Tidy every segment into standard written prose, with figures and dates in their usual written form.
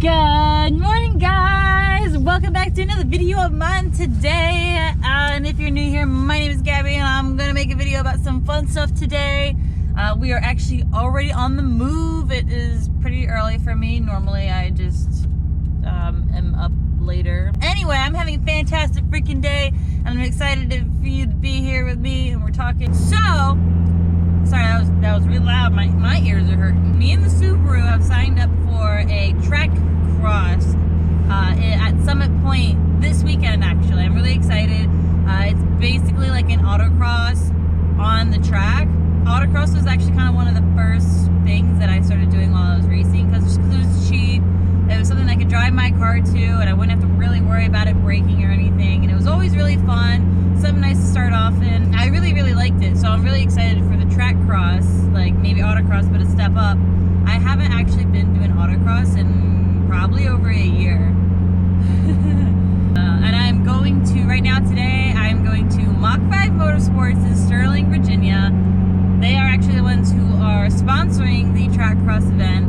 Good morning, guys. Welcome back to another video of mine today. And if you're new here, my name is Gabby and I'm gonna make a video about some fun stuff today. We are actually already on the move. It is pretty early for me. Normally I just am up later. Anyway, I'm having a fantastic freaking day and I'm excited for you to be here with me and we're talking. So, sorry, that was really loud. My ears are hurting. Me and the Subaru have signed up for a Trackcross at Summit Point this weekend, actually. I'm really excited. It's basically like an autocross on the track. Autocross was actually kind of one of the first things that I started doing while I was racing because it was cheap. It was something I could drive my car to and I wouldn't have to really worry about it breaking or anything. And it was always really fun. Something nice to start off in. I really liked it. So I'm really excited for the Trackcross, like maybe autocross, but a step up. I haven't actually been doing autocross in probably over a year. And I'm going to, right now today, I'm going to Mach V Motorsports in Sterling, Virginia. They are actually the ones who are sponsoring the Trackcross event.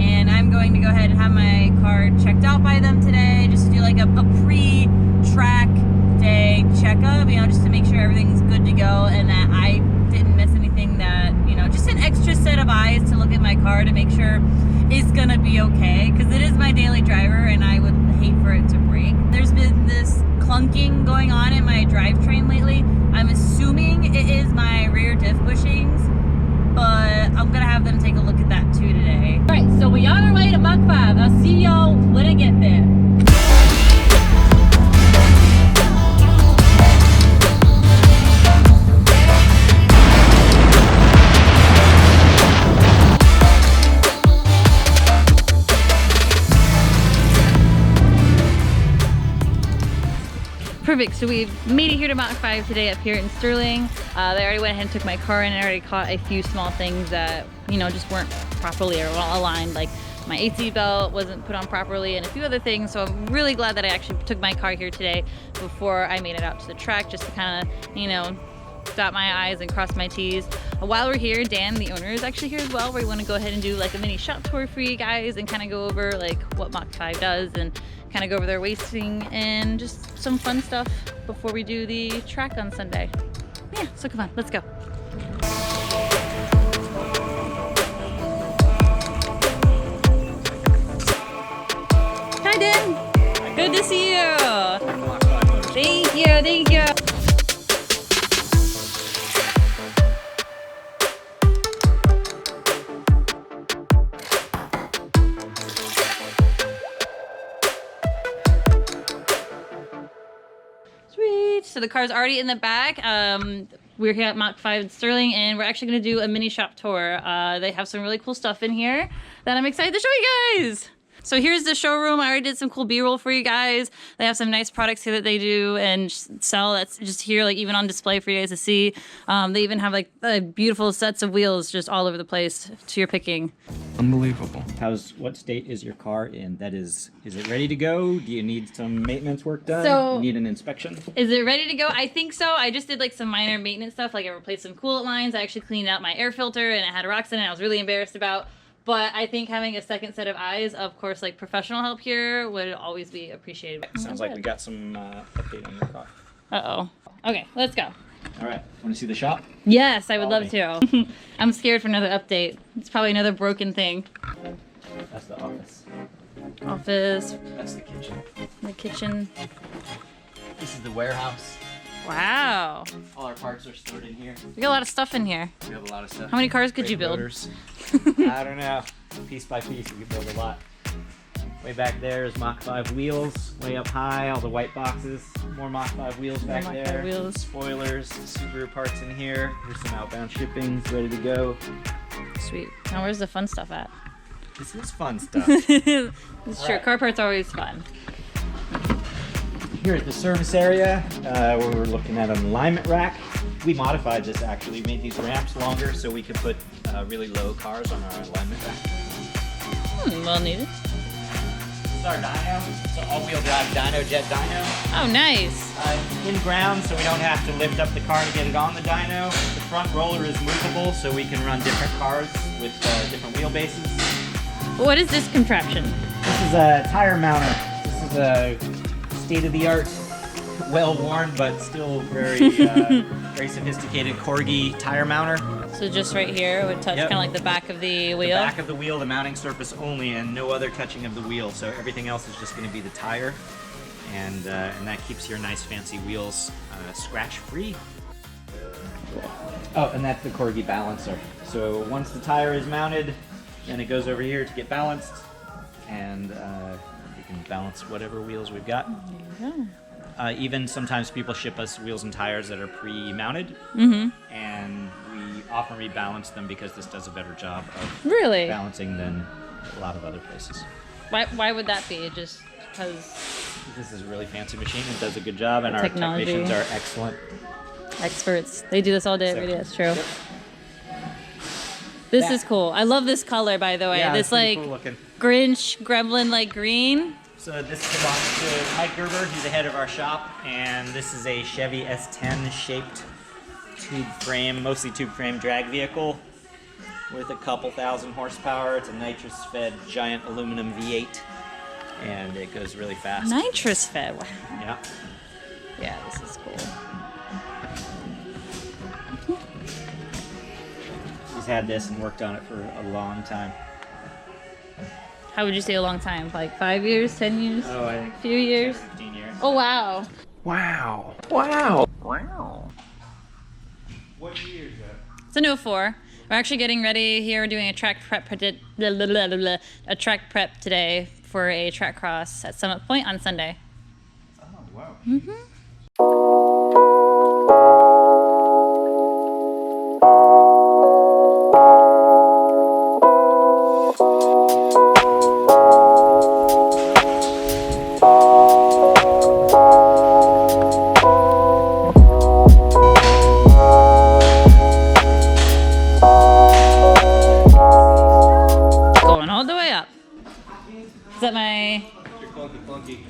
And I'm going to go ahead and have my car checked out by them today, just to do like a pre-track day checkup, you know, just to make sure everything's good to go and that I didn't miss anything, that, you know, just an extra set of eyes to look at my car to make sure it's gonna be okay, because it is my daily driver and I would hate for it to break. There's been this clunking going on in my drivetrain lately. I'm assuming it is my rear diff bushings, but I'm gonna have them take a look at that too today. All right, so we on our way to Mach 5. I'll see y'all when I get there. Perfect, so we've made it here to Mach 5 today up here in Sterling. They already went ahead and took my car and I already caught a few small things that, you know, just weren't properly or well aligned, like my AC belt wasn't put on properly and a few other things. So I'm really glad that I actually took my car here today before I made it out to the track, just to kind of, you know, dot my I's and cross my T's. While we're here, Dan, the owner, is actually here as well. We want to go ahead and do like a mini shop tour for you guys and kind of go over like what Mach 5 does and kind of go over their racing and just some fun stuff before we do the track on Sunday. Yeah, so come on, let's go. Hi, Dan. Good to see you. Thank you, thank you. So the car's already in the back. We're here at Mach 5 in Sterling and we're actually going to do a mini shop tour. They have some really cool stuff in here that I'm excited to show you guys. So here's the showroom. I already did some cool B-roll for you guys. They have some nice products here that they do and sell that's just here, like even on display for you guys to see. They even have like beautiful sets of wheels just all over the place to your picking. Unbelievable. What state is your car in? That is it ready to go? Do you need some maintenance work done? So, you need an inspection? Is it ready to go? I think so. I just did like some minor maintenance stuff, like I replaced some coolant lines. I actually cleaned out my air filter and it had rocks in it I was really embarrassed about. But I think having a second set of eyes, of course, like professional help here would always be appreciated. Sounds like we got some update on your car. Uh-oh. Okay, let's go. All right, want to see the shop? Yes, I would love to. I'm scared for another update. It's probably another broken thing. That's the office. Office. That's the kitchen. The kitchen. This is the warehouse. Wow. All our parts are stored in here. We got a lot of stuff in here. We have a lot of stuff. How many cars could you build? I don't know. Piece by piece, we could build a lot. Way back there is Mach 5 wheels. Way up high, all the white boxes. More Mach 5 wheels back Mach 5 there. wheels. Spoilers, Subaru parts in here. Here's some outbound shipping, ready to go. Sweet. Now where's the fun stuff at? This is fun stuff. It's true. Car parts are always fun. Here at the service area, where we're looking at an alignment rack. We modified this actually. We made these ramps longer so we could put really low cars on our alignment rack. Well needed. This is our dyno. It's an all-wheel drive dyno, jet dyno. Oh, nice. In ground, so we don't have to lift up the car to get it on the dyno. The front roller is movable, so we can run different cars with different wheelbases. What is this contraption? This is a tire mounter. This is a state-of-the-art, well-worn, but still very, very sophisticated Corgi tire mounter. So just right here, it would touch kind of like the back of the wheel? The back of the wheel, the mounting surface only, and no other touching of the wheel. So everything else is just going to be the tire, and that keeps your nice fancy wheels scratch-free. Oh, and that's the Corgi balancer. So once the tire is mounted, then it goes over here to get balanced, and you can balance whatever wheels we've got. There you go. Even sometimes people ship us wheels and tires that are pre-mounted, and we often rebalance them because this does a better job of balancing than a lot of other places. Why would that be? Just because this is a really fancy machine and does a good job, and our technicians are excellent. Experts. They do this all day, every day. That's true. Yep. This is cool. I love this color, by the way. Yeah, this like cool looking. Grinch gremlin like green. So this belongs to Mike Gerber. He's the head of our shop, and this is a Chevy S10 shaped tube frame, mostly tube frame drag vehicle with a couple thousand horsepower. It's a nitrous fed giant aluminum V8, and it goes really fast. Nitrous fed. Wow. Yeah. Yeah, this is cool. He's had this and worked on it for a long time. How would you say a long time? Like 5 years, 10 years? Oh, I think a few years. 15 years. Oh wow. Wow. Wow. Wow. What year is that? It's an 04. We're actually getting ready here. We're doing a track prep today for a Trackcross at Summit Point on Sunday. Oh wow. Going all the way up. Is that my... Clunky.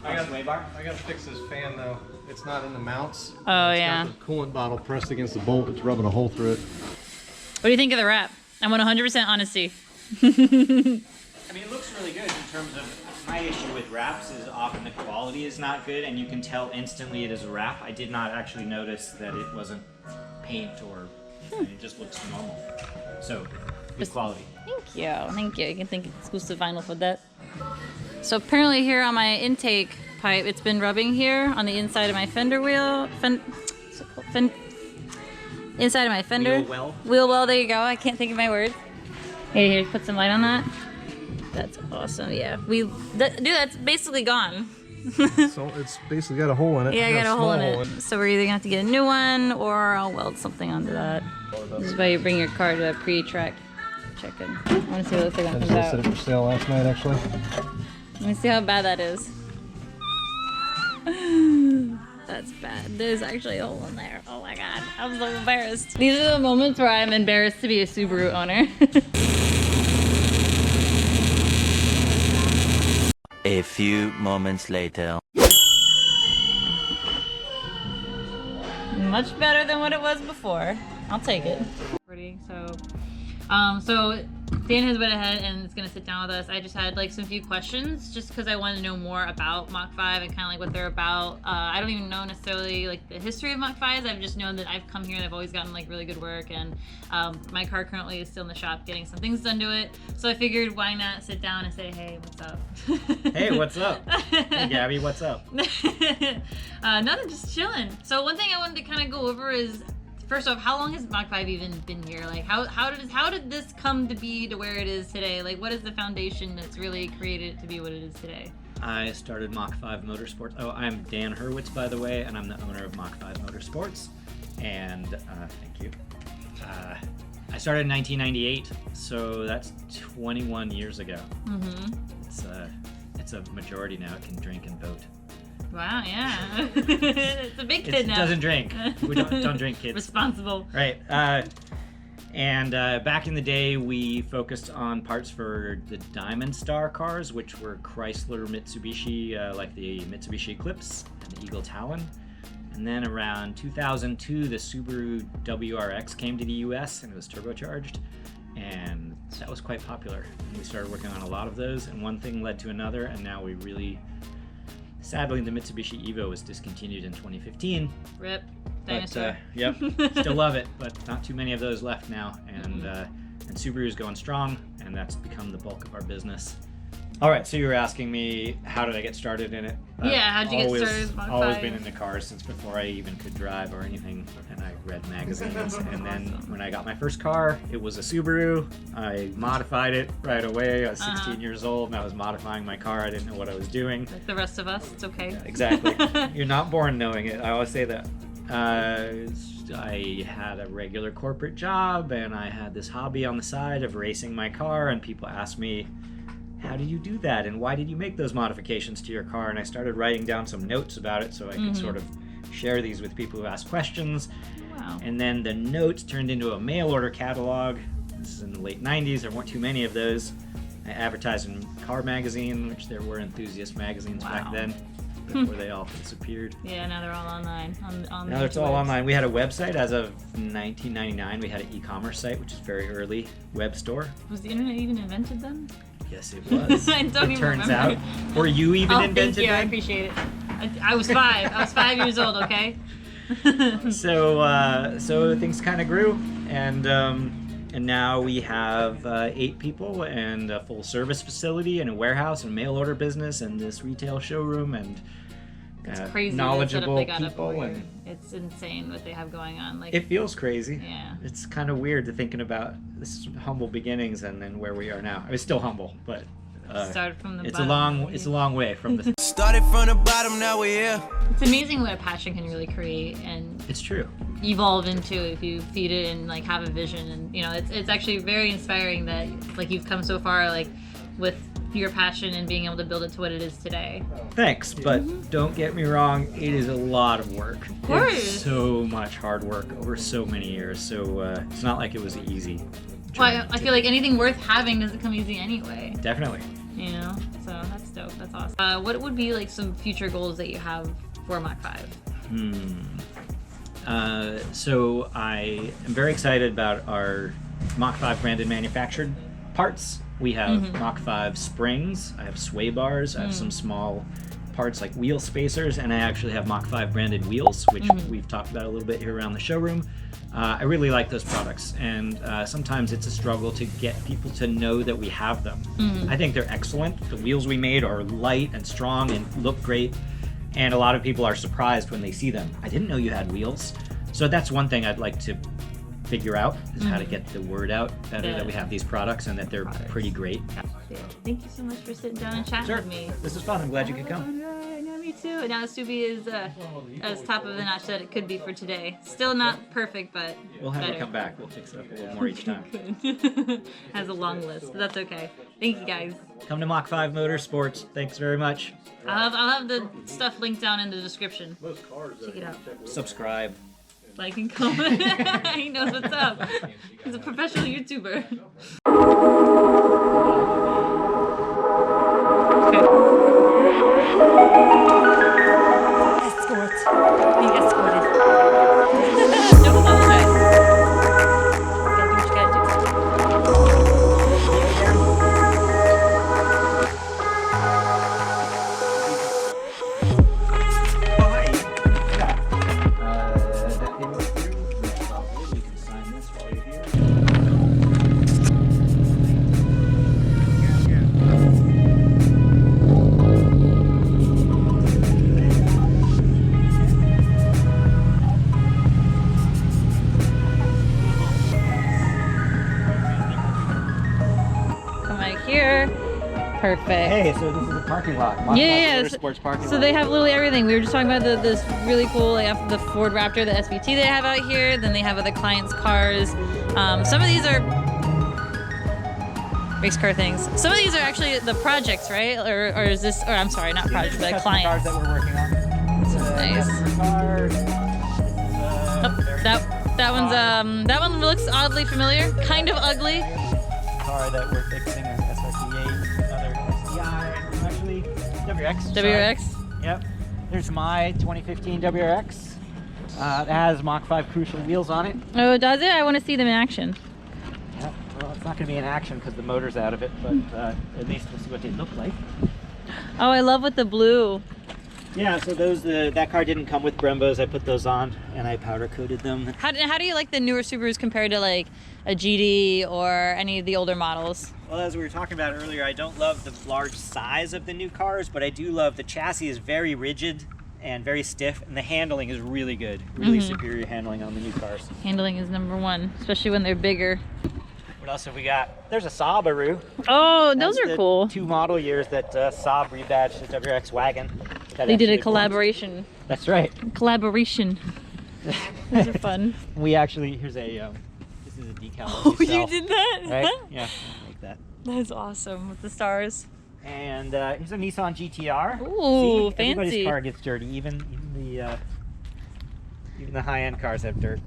I got I gotta fix this fan though. It's not in the mounts. Oh It's yeah. got the coolant bottle pressed against the bolt. It's rubbing a hole through it. What do you think of the wrap? I want 100% honesty. I mean, it looks really good in terms of, my issue with wraps is often the quality is not good, and you can tell instantly it is a wrap. I did not actually notice that it wasn't paint or, it just looks normal. So, good quality. Thank you. Thank you. You can thank exclusive vinyl for that. So apparently here on my intake pipe, it's been rubbing here on the inside of my fender wheel. Inside of my fender. Wheel well. Wheel well, there you go. I can't think of my words. Here, put some light on that. That's awesome, yeah. Dude, that's basically gone. So it's basically got a hole in it. Yeah, I got a hole in it. So we're either gonna have to get a new one or I'll weld something onto that. This is why you bring your car to a pre-track check-in. I wanna see what it looks like I when it just comes listed out. it for sale last night actually. Let me see how bad that is. That's bad. There's actually a hole in there. Oh my god, I'm so embarrassed. These are the moments where I'm embarrassed to be a Subaru owner. A few moments later. Much better than what it was before. I'll take it. So Dan has went ahead and is gonna sit down with us. I just had like some few questions just because I wanted to know more about Mach V and kind of like what they're about. I don't even know necessarily like the history of Mach Vs. I've just known that I've come here and I've always gotten like really good work, and my car currently is still in the shop getting some things done to it. So I figured why not sit down and say, hey, what's up? Hey, what's up? Hey, Gabby, what's up? Nothing, just chilling. So one thing I wanted to kind of go over is, first off, how long has Mach V even been here? Like, how did this come to be to where it is today? Like, what is the foundation that's really created it to be what it is today? I started Mach V Motorsports. Oh, I'm Dan Hurwitz, by the way, and I'm the owner of Mach V Motorsports. And thank you. I started in 1998, so that's 21 years ago. Mm-hmm. It's a majority now. It can drink and vote. Wow, yeah. It's a big kid now. It doesn't drink. We don't drink, kids. Responsible. Right. And back in the day, we focused on parts for the Diamond Star cars, which were Chrysler, Mitsubishi, like the Mitsubishi Eclipse and the Eagle Talon. And then around 2002, the Subaru WRX came to the US and it was turbocharged. And So that was quite popular. And we started working on a lot of those, and one thing led to another, and now we really, sadly, the Mitsubishi Evo was discontinued in 2015. Rip. But, Dinosaur. yep, still love it, but not too many of those left now. And Subaru's going strong, and that's become the bulk of our business. All right, so you were asking me, how did I get started in it? Yeah, how'd you get started with Mach V? Always been into cars since before I even could drive or anything, and I read magazines. And then when I got my first car, it was a Subaru. I modified it right away. I was 16 years old, and I was modifying my car. I didn't know what I was doing. Like the rest of us, it's okay. Yeah, exactly. You're not born knowing it. I always say that. I had a regular corporate job, and I had this hobby on the side of racing my car, and people asked me, how do you do that, and why did you make those modifications to your car? And I started writing down some notes about it so I could sort of share these with people who ask questions. Wow. And then the notes turned into a mail order catalog. This is in the late 90s. There weren't too many of those. I advertised in Car Magazine, which there were enthusiast magazines back then, before they all disappeared. Yeah, now they're all online. Now it's all online. We had a website as of 1999. We had an e-commerce site, which is very early web store. Was the internet even invented then? Yes, it was. I don't it even turns remember. out. Were you even invented thank you. then? I appreciate it. I was 5. I was 5 years old, okay? So things kind of grew, and now we have 8 people and a full service facility and a warehouse and a mail order business and this retail showroom and it's crazy knowledgeable the setup they got people. up over And here. It's insane what they have going on. Like it feels crazy. Yeah. It's kind of weird to thinking about this humble beginnings and then where we are now. I mean, still humble, but started from the it's bottom. a long way from the. Started from the bottom, now we're here. It's amazing what a passion can really create and It's true. evolve into if you feed it and like have a vision. And you know, it's actually very inspiring that like you've come so far like with your passion and being able to build it to what it is today. Thanks, but don't get me wrong, it is a lot of work. Of course. It's so much hard work over so many years, so it's not like it was easy. Well, I feel like anything worth having doesn't come easy anyway. Definitely. You know, so that's dope. That's awesome. What would be like some future goals that you have for Mach V? So I am very excited about our Mach V branded manufactured parts. We have Mach V springs, I have sway bars, I have some small parts like wheel spacers, and I actually have Mach V branded wheels, which we've talked about a little bit here around the showroom. I really like those products, and sometimes it's a struggle to get people to know that we have them. I think they're excellent. The wheels we made are light and strong and look great, and a lot of people are surprised when they see them. I didn't know you had wheels. So that's one thing I'd like to figure out, is how to get the word out better that we have these products and that they're pretty great. Yeah. Thank you so much for sitting down and chatting with me. This is fun. I'm glad you could come. Alright, no, me too. And now Subie is as top of the notch that it could be for today. Still not perfect, but We'll have better. you come back. We'll fix it up a little more each time. Good. Has a long list, but that's okay. Thank you guys. Come to Mach V Motorsports. Thanks very much. I'll have the stuff linked down in the description. Check it out. Subscribe. Like and comment. He knows what's up. He's a professional YouTuber. Escort. Being escorted. No apologize. Gotta do what you gotta do. You can sign this while you're here. Come right here. Perfect. Hey, so this is the parking lot. Mach V Yeah, Motorsports parking so lot. they have literally everything. We were just talking about this really cool, like the Ford Raptor, the SVT they have out here. Then they have other clients' cars. Some of these are race car things. Some of these are actually the projects, right? Or is this? Or I'm sorry, not projects, but Custom cars clients. that we're working on. It's a Nice. customer car. That one looks oddly familiar. Kind of ugly. Car that we're fixing, an SRT8, another STI, actually WRX. WRX. Yep. There's my 2015 WRX. It has Mach 5 crucial wheels on it. Oh, does it? I want to see them in action. Yep. Well, it's not going to be in action because the motor's out of it, but at least we'll see what they look like. Oh, I love with the blue. Yeah, so those that car didn't come with Brembos. I put those on and I powder coated them. How do you like the newer Subarus compared to like a GD or any of the older models? Well, as we were talking about earlier, I don't love the large size of the new cars, but I do love the chassis is very rigid and very stiff, and the handling is really good. Really superior handling on the new cars. Handling is #1, especially when they're bigger. What else have we got? There's a Subaru. Oh, those are cool. 2 model years that Saab rebadged the WRX wagon. They did a collaboration. That's right. Collaboration. Those are fun. We actually, here's a, this is a decal. Oh, you did that? Right? Yeah, like that. That's awesome with the stars. And here's a Nissan GTR. Ooh, See, fancy. Everybody's car gets dirty. Even the high-end cars have dirt.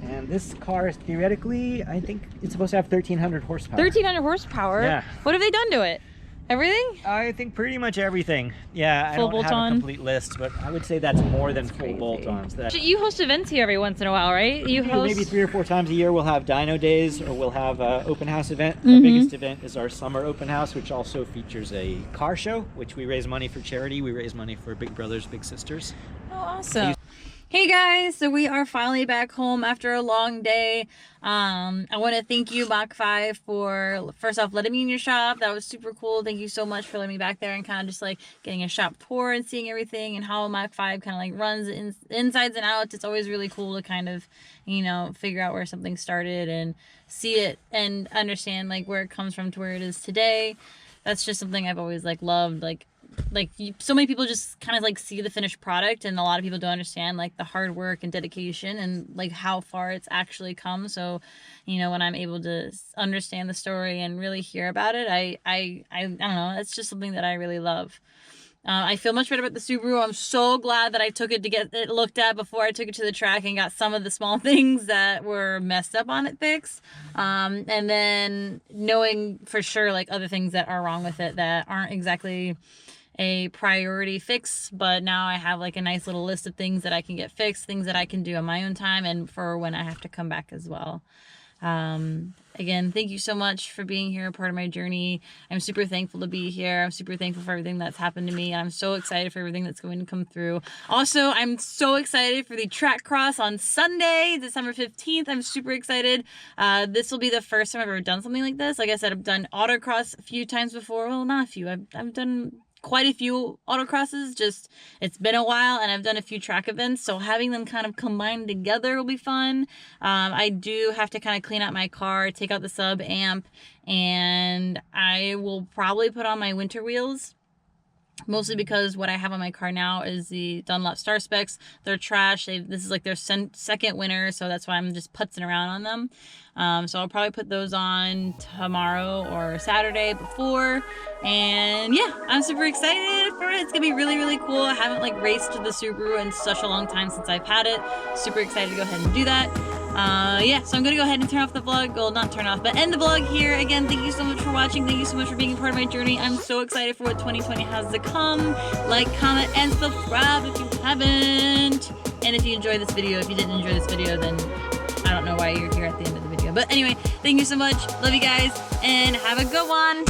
And this car is theoretically, I think it's supposed to have 1,300 horsepower. 1,300 horsepower? Yeah. What have they done to it? Everything? I think pretty much everything. Yeah, Full I don't have bolt-on? a complete list, but I would say that's more than full bolt-ons. You host events here every once in a while, right? You host Maybe 3 or 4 times a year we'll have dyno days, or we'll have an open house event. Our biggest event is our summer open house, which also features a car show, which we raise money for charity. We raise money for Big Brothers Big Sisters. Oh, awesome. Hey guys, so we are finally back home after a long day. I want to thank you, Mach V, for first off letting me in your shop. That was super cool. Thank you so much for letting me back there and kind of just like getting a shop tour and seeing everything and how Mach V kind of like runs insides and outs. It's always really cool to kind of, you know, figure out where something started and see it and understand like where it comes from to where it is today. That's just something I've always like loved. So many people just kind of like see the finished product, and a lot of people don't understand like the hard work and dedication and like how far it's actually come. So, you know, when I'm able to understand the story and really hear about it, I don't know, it's just something that I really love. I feel much better about the Subaru. I'm so glad that I took it to get it looked at before I took it to the track and got some of the small things that were messed up on it fixed. And then knowing for sure like other things that are wrong with it that aren't exactly a priority fix, but now I have like a nice little list of things that I can get fixed, things that I can do on my own time and for when I have to come back as well. Again, thank you so much for being here, a part of my journey. I'm super thankful to be here. I'm super thankful for everything that's happened to me, and I'm so excited for everything that's going to come through. Also, I'm so excited for the Trackcross on Sunday, December 15th. I'm super excited. This will be the first time I've ever done something like this. Like I said, I've done autocross a few times before. Well, not a few. I've done quite a few autocrosses, just it's been a while, and I've done a few track events, so having them kind of combined together will be fun. I do have to kind of clean out my car, take out the sub amp, and I will probably put on my winter wheels, mostly because what I have on my car now is the Dunlop Star Specs. They're trash. This is like their second winter, so that's why I'm just putzing around on them. So I'll probably put those on tomorrow or Saturday before. And yeah, I'm super excited for it. It's gonna be really, really cool. I haven't like raced the Subaru in such a long time since I've had it. Super excited to go ahead and do that. Yeah, so I'm gonna go ahead and turn off the vlog. Well, not turn off, but end the vlog here. Again, thank you so much for watching. Thank you so much for being a part of my journey. I'm so excited for what 2020 has to come. Like, comment, and subscribe if you haven't. And if you enjoyed this video, if you didn't enjoy this video, then I don't know why you're here at the end of the video. But anyway, thank you so much. Love you guys, and have a good one.